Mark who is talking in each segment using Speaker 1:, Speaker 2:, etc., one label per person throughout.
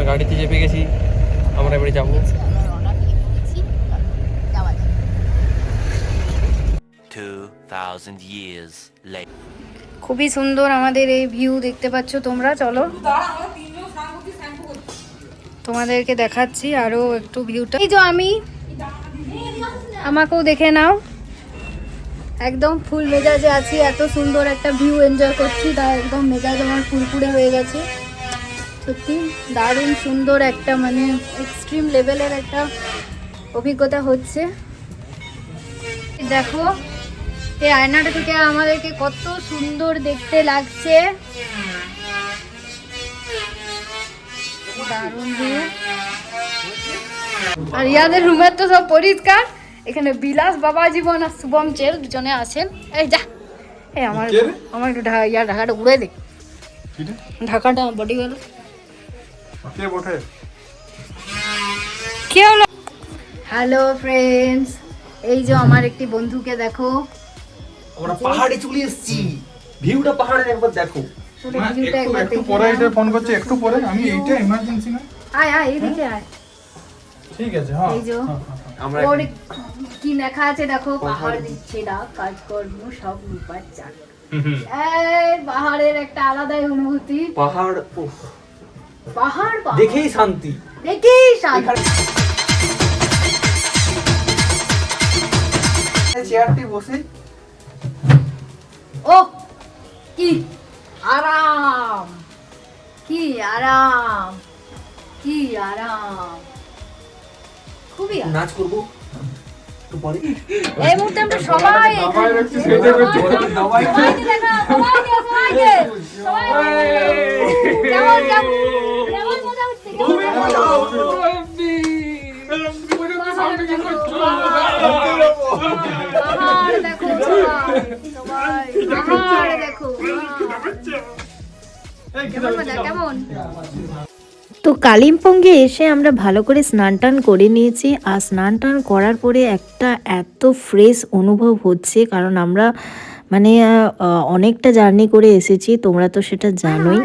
Speaker 1: আমরা গাড়িতে চেপে গেছি, আমরা এবারে যাবো।
Speaker 2: 2000 years later.
Speaker 3: খুবই সুন্দর আমাদের এই ভিউ দেখতে পাচ্ছ তোমরা। চলো তোমাদেরকে দেখাচ্ছি আরো একটু ভিউটা। এই যে আমি, আমাকেও দেখে নাও, একদম ফুল মেজাজে আছি। এত সুন্দর একটা ভিউ এনজয় করছি, তাই একদম মেজাজ আমার ফুরফুরে হয়ে গেছে। সত্যি দারুণ সুন্দর একটা মানে এক্সট্রিম লেভেলের একটা অভিজ্ঞতা হচ্ছে। দেখো এই আয়নাটা থেকে আমাদেরকে কত সুন্দর দেখতে লাগছে, দারুণ ভিউ। আর ইয়াদের রুমের তো সব পরিষ্কার। এখানে বিলাস বাবা জীবন আর শুভম চেল দুজনে আছেন। এই যা, এই আমার একটু ঢাকাটা উড়ে দে, ঢাকাটা বডি গেল। হ্যালো ফ্রেন্ডস, এই যে আমার একটি বন্ধুকে দেখো,
Speaker 1: আমরা পাহাড়ে চলে এসেছি। ভিউটা পাহাড়ের একবার দেখো।
Speaker 4: একটু পরে এটা ফোন করছে, একটু পরে। আমি এইটা ইমার্জেন্সি না।
Speaker 3: আয় আয় এদিকে আয়।
Speaker 4: ঠিক আছে, হ্যাঁ।
Speaker 3: এই যে
Speaker 1: আমরা
Speaker 3: ওর কি লেখা আছে দেখো, পাহাড় দিচ্ছে ডাক, কাজকর্ম সব রূপার চাক। এই পাহাড়ের একটা আলাদাই অনুভূতি।
Speaker 1: পাহাড়
Speaker 3: পাহাড়
Speaker 1: দেখেই শান্তি,
Speaker 3: দেখেই শান্তি।
Speaker 1: চেয়ারটি বসে
Speaker 3: ও কি আরাম, কি আরাম, কি আরাম, খুবই আরাম।
Speaker 1: নাচ করবো একটু পরে।
Speaker 3: এই মুহূর্তে আমরা সবাই কেমন।
Speaker 5: তো কালিম্পংয়ে এসে আমরা ভালো করে স্নান টান করে নিয়েছি। আর স্নান টান করার পরে একটা এত ফ্রেশ অনুভব হচ্ছে, কারণ আমরা মানে অনেকটা জার্নি করে এসেছি, তোমরা তো সেটা জানোই।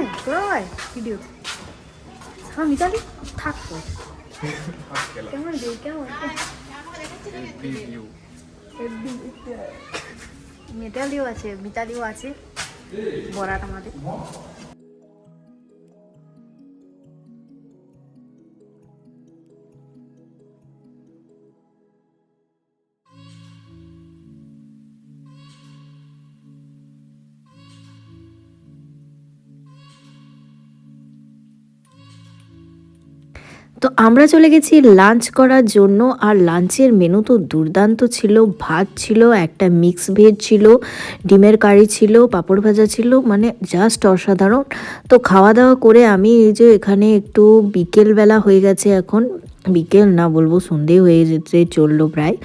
Speaker 3: মেটালিও আছে, মিতালিও আছে, বরাট আমাদের।
Speaker 5: তো আমরা চলে গেছি লাঞ্চ করার জন্য। আর লাঞ্চের মেনু তো দুর্দান্ত ছিল। ভাত ছিল, একটা মিক্স ভেজ ছিল, ডিমের কারি ছিল, পাঁপড় ভাজা ছিল, মানে জাস্ট অসাধারণ। তো খাওয়া দাওয়া করে আমি এই যে এখানে একটু বিকেলবেলা হয়ে গেছে, এখন বিকেল না বলবো সন্ধে হয়ে যেতে চললো প্রায়।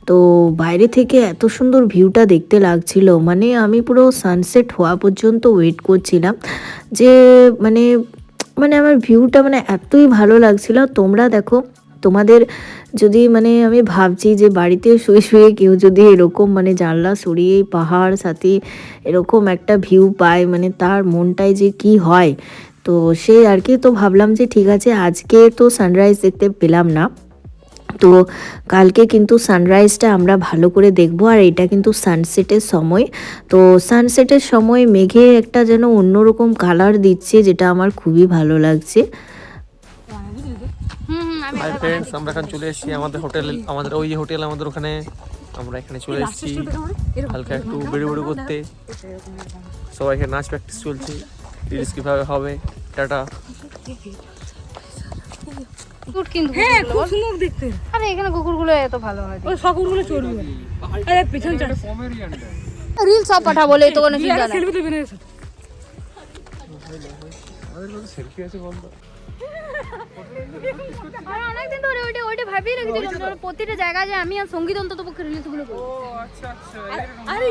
Speaker 5: তো বাইরে থেকে এত সুন্দর ভিউটা দেখতে লাগছিল, মানে আমি পুরো সানসেট হওয়া পর্যন্ত ওয়েট করছিলাম যে মানে আমার ভিউটা মানে এতই ভালো লাগছিল। তোমরা দেখো, তোমাদের যদি মানে আমি ভাবছি যে বাড়িতে শুয়ে শুয়ে কেউ যদি এরকম মানে জানলা সরিয়ে পাহাড় সাথে এরকম একটা ভিউ পায়, মানে তার মনটাই যে কি হয়। তো সে আর কি, তো ভাবলাম যে ঠিক আছে, আজকে তো সানরাইজ দেখতে পেলাম না, তো কালকে কিন্তু সানরাইজটা আমরা ভালো করে দেখব। আর এটা কিন্তু সানসেটের সময়, তো সানসেটের সময় মেঘে একটা যেন অন্যরকম কালার দিচ্ছে, যেটা আমার খুবই ভালো লাগছে।
Speaker 1: হাই ফ্রেন্ডস, আমরা এখন চলে এসেছি আমাদের হোটেল, আমাদের ওই যে হোটেল আমাদের ওখানে। আমরা এখানে চলে এসেছি হালকা একটু বেড়ে বেড়ে করতে। সবাই এখানে নাচ প্র্যাকটিস চলছে, রিলস কিভাবে হবে। টাটা।
Speaker 3: হ্যাঁ খুব সুন্দর দেখতে। আরে এখানে কুকুরগুলো এত ভালো হয়, ওই কুকুরগুলো চড়বে। আরে পিছন চড়, রিল সব পাঠা বলে তো কোনো চিন্তা নাই। সেলফি তুলবে না এসে, আমাদের কাছে সেলফি আছে বন্ধ। আর অনেকদিন ধরে ওইটা ভাবিয়ে রেখেছিলাম প্রতিটা জায়গায় যে আমি আর সঙ্গীত অন্তত পক্ষে রিলসগুলো করব। ও আচ্ছা আচ্ছা। আরে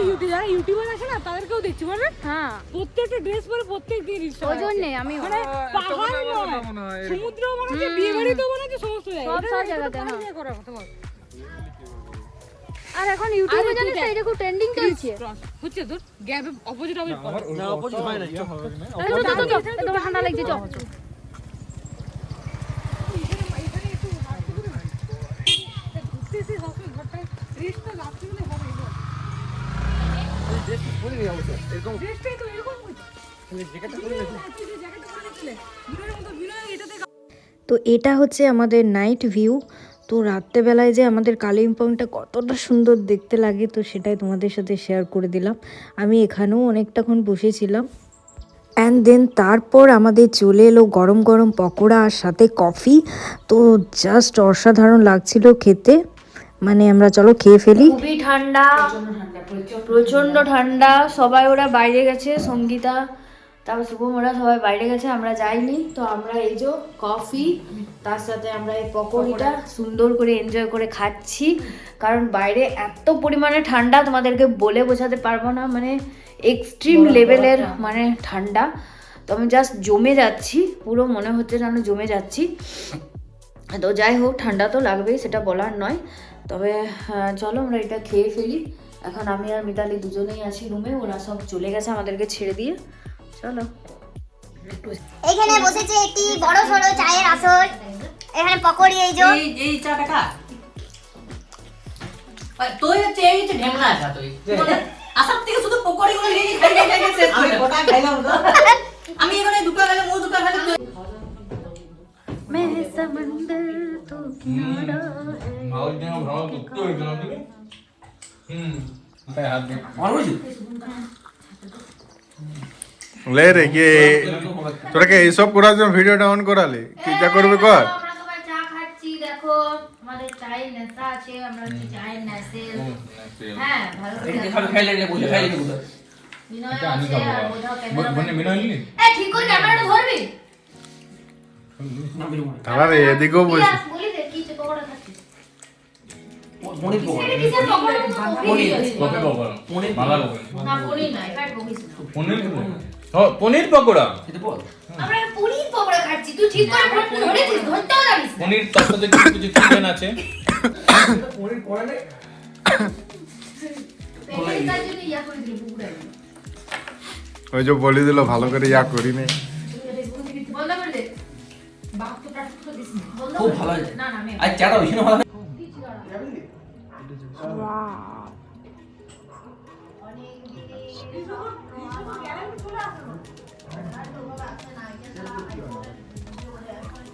Speaker 3: ইউটিউবার আছে না, তাদেরকেও দেখছি বল। হ্যাঁ, প্রত্যেকটা ড্রেস পরে প্রত্যেক দিন রিলস। ওই জন্য আমি মানে পাহাড় নয়, সমুদ্র মনে হচ্ছে, বিয়ে বাড়ি তো মনে হচ্ছে, সমস্ত জায়গায় সব জায়গাতে হ্যাঁ করার কথা বল। আর এখন ইউটিউবে জানিস এটা খুব ট্রেন্ডিং চলছে। হচ্ছে তোর গ্যাপ অপোজিট হবে না, অপোজিট হয় না। তোমার ঠান্ডা লাগছে, চল ড্রেসটা রাত্রিবেলা হবে
Speaker 1: এরকম
Speaker 3: ড্রেসটাই তো এরকম হচ্ছে
Speaker 1: জ্যাকেটটা পরে গেছে।
Speaker 3: তুই যে জ্যাকেটটা পরে গেছিলে বিনয়ের মতো বিনয় এটাতে
Speaker 5: তো এটা হচ্ছে আমাদের নাইট ভিউ। তো রাত্রেবেলায় যে আমাদের কালিম্পংটা কতটা সুন্দর দেখতে লাগে তো সেটাই তোমাদের সাথে শেয়ার করে দিলাম। আমি এখানেও অনেকটাক্ষণ বসেছিলাম। অ্যান্ড দেন তারপর আমাদের চলে এলো গরম গরম পকোড়া আর সাথে কফি। তো জাস্ট অসাধারণ লাগছিল খেতে। মানে আমরা চলো খেয়ে ফেলি। খুবই ঠান্ডা, প্রচণ্ড ঠান্ডা। সবাই ওরা বাইরে গেছে, সঙ্গীতা তারপর শুভম ওরা সবাই বাইরে গেছে, আমরা যাইনি। তো আমরা এই যে কফি তার সাথে আমরা এই পকোড়িটা সুন্দর করে এনজয় করে খাচ্ছি। কারণ বাইরে এত পরিমাণে ঠান্ডা তোমাদেরকে বলে বোঝাতে পারবো না, মানে এক্সট্রিম লেভেলের মানে ঠান্ডা। তো আমি জাস্ট জমে যাচ্ছি, পুরো মনে হচ্ছে যেন জমে যাচ্ছি। তো যাই হোক, ঠান্ডা তো লাগবেই, সেটা বলার নয়। তবে চলো আমরা এটা খেয়ে ফেলি। এখন আমি আর মিতালি দুজনেই আছি রুমে, ওরা সব চলে গেছে আমাদেরকে ছেড়ে দিয়ে। চলো,
Speaker 6: এখানে বসেছে একটি বড় সড়ো চায়ের আসর। এখানে পকোড়ি এই যে
Speaker 7: এই চা টাকা তুই হচ্ছে এই হচ্ছে ঢেমনা আছে তুই আসার থেকে শুধু পকোড়ি গুলো নিয়ে খাই খাই খাই শেষ করে গোটা খাইলাম তো আমি এখানে দুটো খেলে মু দুটো খেলে
Speaker 5: मैं समंदर तो किनारा है।
Speaker 4: মাউল দিন ভালো করতে হইতো না তুমি তাই হাত দে
Speaker 7: মারুজি
Speaker 4: লে রে কি তোরা কি এইসব করার জন্য ভিডিওটা অন করালে কি যা করবে কর।
Speaker 3: আমরা সবাই চা খাচ্ছি, দেখো আমাদের চায়ের নেশা আছে, আমরা হচ্ছে চায়ের নেশে। হ্যাঁ, ভালো করে
Speaker 7: এই খালি খাইলে রে বসে খাইলে বসে
Speaker 3: বিনয় আছে আর বোঝাও ক্যামেরা।
Speaker 4: বনে বিনয় নিলি
Speaker 3: এ ঠিক করে ক্যামেরাটা ধরবি।
Speaker 7: না বেরো
Speaker 4: তারা রে এদিকেও বসে
Speaker 3: বলি দে কি যে পকোড়া খাচ্ছিস।
Speaker 7: পনির পকোড়া
Speaker 3: এটা কিসের পকোড়া?
Speaker 7: পনির
Speaker 4: কপি পকোড়া
Speaker 7: পনির
Speaker 4: বাংলা পকোড়া
Speaker 3: না পনির না, এটা বকিস না।
Speaker 4: পনির ও পনির পকোড়া
Speaker 7: খেতে বল
Speaker 3: আমরা পনির পকোড়া খাচ্ছি, তুই ঠিক করে ফোন ধরেছিস, ধরতেও জানিস না।
Speaker 4: পনির তার সাথে কিছু কিছু চিকেন আছে
Speaker 7: পনির পড়ে না
Speaker 3: পেটের কাজ জন্য ইয়া করে দিলি পুকুরে।
Speaker 4: ওই যে বলে দিল ভালো করে ইয়া করি নে
Speaker 3: বন্ধ করে দে। বাপ তো প্রার্থনা করে দিস না। বন্ধ
Speaker 7: খুব
Speaker 3: করে
Speaker 7: ভালো
Speaker 3: দে।
Speaker 7: হয়েছে
Speaker 3: না না আমি
Speaker 7: আজ চাটা ভীষণ ভালো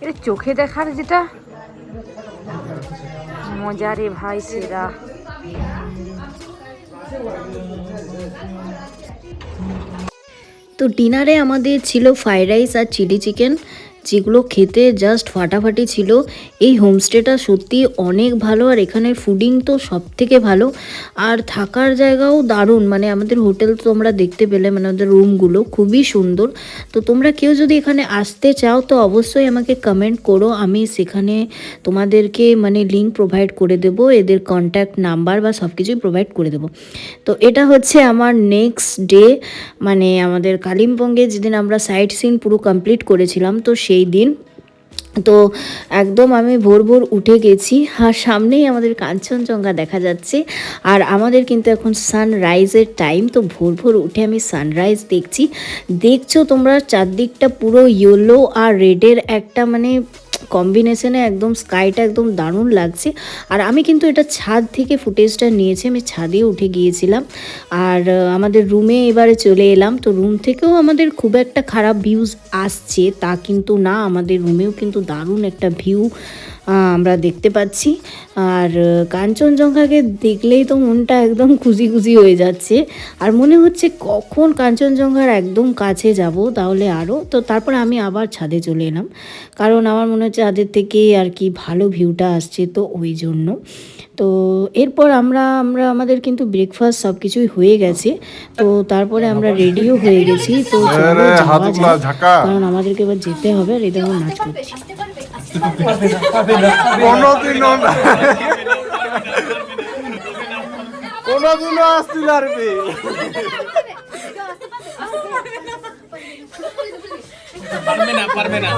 Speaker 5: এটা চোখে দেখার যেটা মজা রে ভাই, সেরা। তো ডিনারে আমাদের ছিল ফ্রাইড রাইস আর চিলি চিকেন, যেগুলো খেতে জাস্ট ফাটাফাটি ছিল। এই হোমস্টেটা সত্যি অনেক ভালো, আর এখানের ফুডিং তো সব থেকে ভালো, আর থাকার জায়গাও দারুণ। মানে আমাদের হোটেল তো তোমরা দেখতে পেলে, মানে আমাদের রুমগুলো খুবই সুন্দর। তো তোমরা কেউ যদি এখানে আসতে চাও তো অবশ্যই আমাকে কমেন্ট করো, আমি সেখানে তোমাদেরকে মানে লিঙ্ক প্রোভাইড করে দেবো, এদের কন্ট্যাক্ট নাম্বার বা সব কিছুই প্রোভাইড করে দেবো। তো এটা হচ্ছে আমার নেক্সট ডে, মানে আমাদের কালিম্পংয়ে যেদিন আমরা সাইট সিন পুরো কমপ্লিট করেছিলাম, তো সেই দিন। তো একদম আমি ভোর ভোর উঠে গেছি, আর সামনেই আমাদের কাঞ্চনজঙ্ঘা দেখা যাচ্ছে। আর আমাদের কিন্তু এখন সানরাইজের টাইম, তো ভোর ভোর উঠে আমি সানরাইজ দেখছি। দেখছো তোমরা চারদিকটা পুরো ইয়েলো আর রেডের একটা মানে কম্বিনেশনে একদম স্কাইটা একদম দারুণ লাগছে। আর আমি কিন্তু এটা ছাদ থেকে ফুটেজটা নিয়েছি, আমি ছাদে উঠে গিয়েছিলাম। আর আমাদের রুমে এবারে চলে এলাম। তো রুম থেকেও আমাদের খুব একটা খারাপ ভিউজ আসছে তা কিন্তু না, আমাদের রুমেও কিন্তু দারুণ একটা ভিউ আমরা দেখতে পাচ্ছি। আর কাঞ্চনজঙ্ঘাকে দেখলেই তো মনটা একদম খুশি খুশি হয়ে যাচ্ছে, আর মনে হচ্ছে কখন কাঞ্চনজঙ্ঘার একদম কাছে যাব তাহলে আরও। তো তারপর আমি আবার ছাদে চলে এলাম, কারণ আমার মনে হচ্ছে ছাদের থেকে আর কি ভালো ভিউটা আসছে, তো ওই জন্য। তো এরপর আমরা আমাদের কিন্তু ব্রেকফাস্ট সব কিছুই হয়ে গেছে। তো তারপরে আমরা রেডিও হয়ে গেছি। তো চলো যাওয়া যাক, কারণ আমাদেরকে এবার যেতে হবে। আর এই দেখো নাচ করছি।
Speaker 3: আসতে পারবে আসতে পারবে
Speaker 4: কোনোদিনও না কোনোদিনও আসতে পারবে পারবে না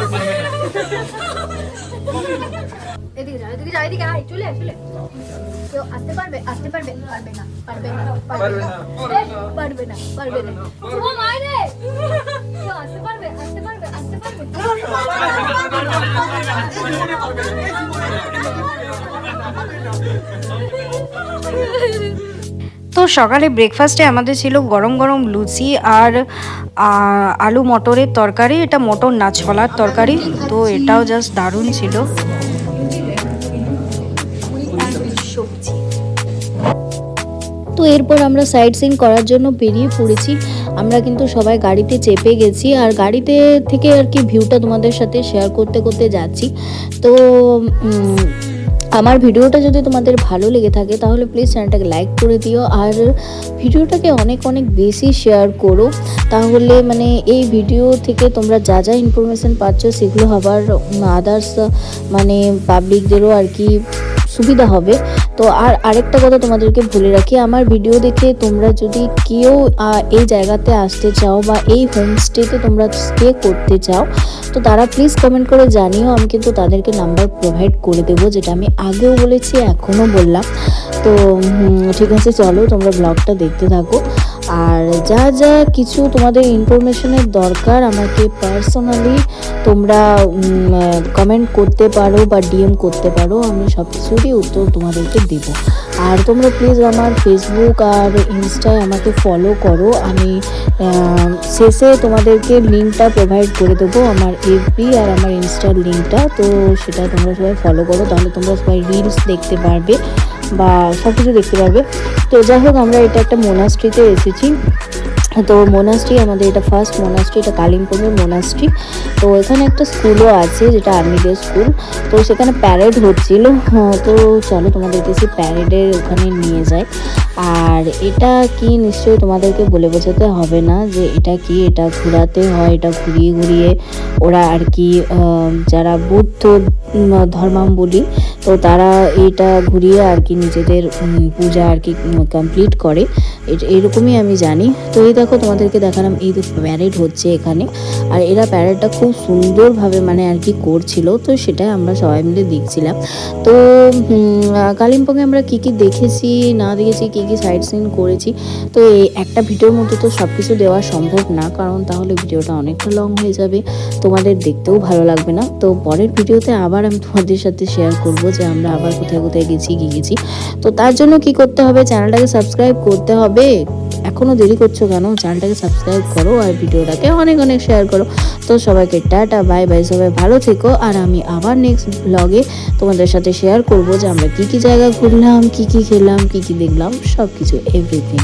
Speaker 3: এদিকে যাও এদিকে যাও এদিকে আয় চলে আয় চলে কেউ আসতে পারবে পারবে না পারবে না পারবে না পারবে না ও মাই রে কেউ আসতে পারবে
Speaker 8: তো সকালে ব্রেকফাস্টে আমাদের ছিল গরম গরম লুচি আর আলু মটরের তরকারি। এটা মটর না, ছোলার তরকারি। তো এটাও জাস্ট দারুণ ছিল।
Speaker 5: তো এরপর আমরা সাইট সিন করার জন্য বেরিয়ে পড়েছি। আমরা কিন্তু সবাই গাড়িতে চেপে গেছি আর গাড়িতে থেকে আর কি ভিউটা তোমাদের সাথে শেয়ার করতে করতে যাচ্ছি। তো আমার ভিডিওটা যদি তোমাদের ভালো লেগে থাকে তাহলে প্লিজ চ্যানেলটাকে লাইক করে দিও আর ভিডিওটাকে অনেক অনেক বেশি শেয়ার করো। তাহলে মানে এই ভিডিও থেকে তোমরা যা যা ইনফরমেশান পাচ্ছ সেগুলো আবার আদার্স মানে পাবলিকদেরও আর কি সুবিধা হবে। তো আর আরেকটা কথা তোমাদেরকে বলে রাখি, আমার ভিডিও দেখে তোমরা যদি কেউ এই জায়গাতে আসতে চাও বা এই হোমস্টেতে তোমরা স্টে করতে চাও তো তারা প্লিজ কমেন্ট করে জানিও। আমি কিন্তু তাদেরকে নাম্বার প্রোভাইড করে দেবো, যেটা আমি আগেও বলেছি এখনও বললাম। তো ঠিক আছে, চলো তোমরা ব্লগটা দেখতে থাকো। আর যা যা কিছু তোমাদের ইনফরমেশনের দরকার আমাকে পার্সোনালি তোমরা কমেন্ট করতে পারো বা ডিএম করতে পারো, আমি সব কিছুরই উত্তর তোমাদেরকে দেব। আর তোমরা প্লিজ আমার ফেসবুক আর ইনস্টায় আমাকে ফলো করো। আমি শেষে তোমাদেরকে লিঙ্কটা প্রোভাইড করে দেবো, আমার এফবি আর আমার ইনস্টার লিঙ্কটা। তো সেটা তোমরা সবাই ফলো করো, তাহলে তোমরা সবাই রিলস দেখতে পারবে বা সব কিছু দেখতে পারবে। তো যাই হোক, আমরা এটা একটা মোনাস্ট্রিতে এসেছি। তো মোনাস্ট্রি আমাদের এটা ফার্স্ট মোনাস্ট্রি, এটা কালিম্পংয়ের মোনাস্ট্রি। তো এখানে একটা স্কুলও আছে যেটা আর্মিদের স্কুল। তো সেখানে প্যারেড হচ্ছিল। তো চলো তোমাদেরকে সেই প্যারেডের ওখানে নিয়ে যাই। আর এটা কি নিশ্চয়ই তোমাদেরকে বলে বোঝাতে হবে না যে এটা কি, এটা ঘোরাতে হয়, এটা ঘুরিয়ে ঘুরিয়ে ওরা আর কি যারা বৌদ্ধ ধর্মাবলম্বী তো তারা এটা ঘুরিয়ে আর কি নিজেদের পূজা আর কি কমপ্লিট করে, এরকমই আমি জানি। তো এই দেখো তোমাদেরকে দেখালাম, এই তো প্যারেড হচ্ছে এখানে। আর এরা প্যারেডটা খুব সুন্দরভাবে মানে আর কি করছিল, তো সেটাই আমরা সবাই মিলে দেখছিলাম। তো কালিম্পংয়ে আমরা কী কী দেখেছি না দেখেছি, কী কী সাইট সিন করেছি, তো এই একটা ভিডিওর মধ্যে তো সব কিছু দেওয়া সম্ভব না, কারণ তাহলে ভিডিওটা অনেকটা লং হয়ে যাবে, তোমাদের দেখতেও ভালো লাগবে না। তো পরের ভিডিওতে আবার আমি তোমাদের সাথে শেয়ার করব যে আমরা আবার কোথায় কোথায় গেছি কী গেছি। তো তার জন্য কি করতে হবে, চ্যানেলটাকে সাবস্ক্রাইব করতে হবে। এখনও দেরি করছো কেন, চ্যানেলটাকে সাবস্ক্রাইব করো আর ভিডিওটাকে অনেক অনেক শেয়ার করো। তো সবাইকে টাটা, বাই বাই, সবাই ভালো থেকো। আর আমি আবার নেক্সট ব্লগে তোমাদের সাথে শেয়ার করব যে আমরা কী কী জায়গা ঘুরলাম, কী কী খেলাম, কী কী দেখলাম, সব কিছু এভরিথিং।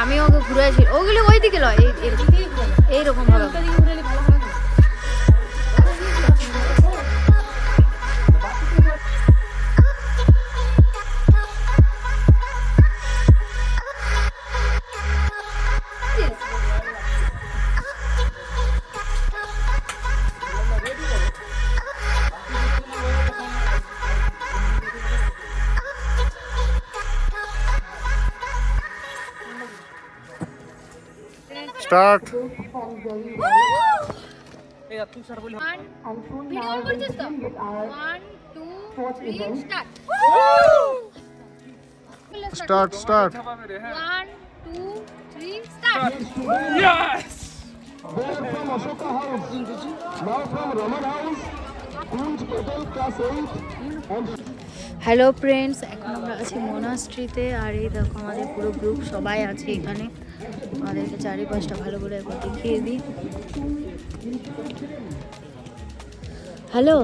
Speaker 3: আমিও ওকে ঘুরে আসি, ওগুলো ওই দিকে লয়, এইরকম ভাবে।
Speaker 4: Start. Start start.
Speaker 3: 1 2 3 start.
Speaker 9: Yes! They're from Ashoka House. Now from Raman House, Kunj Patel Class 8 and
Speaker 5: hello friends, এখন আমরা আছি মোনাস্ট্রিতে। আর এই দেখো আমাদের পুরো গ্রুপ সবাই আছে এখানে। আমাদেরকে চারিপাশটা ভালো করে একবার দেখিয়ে দিই। হ্যালো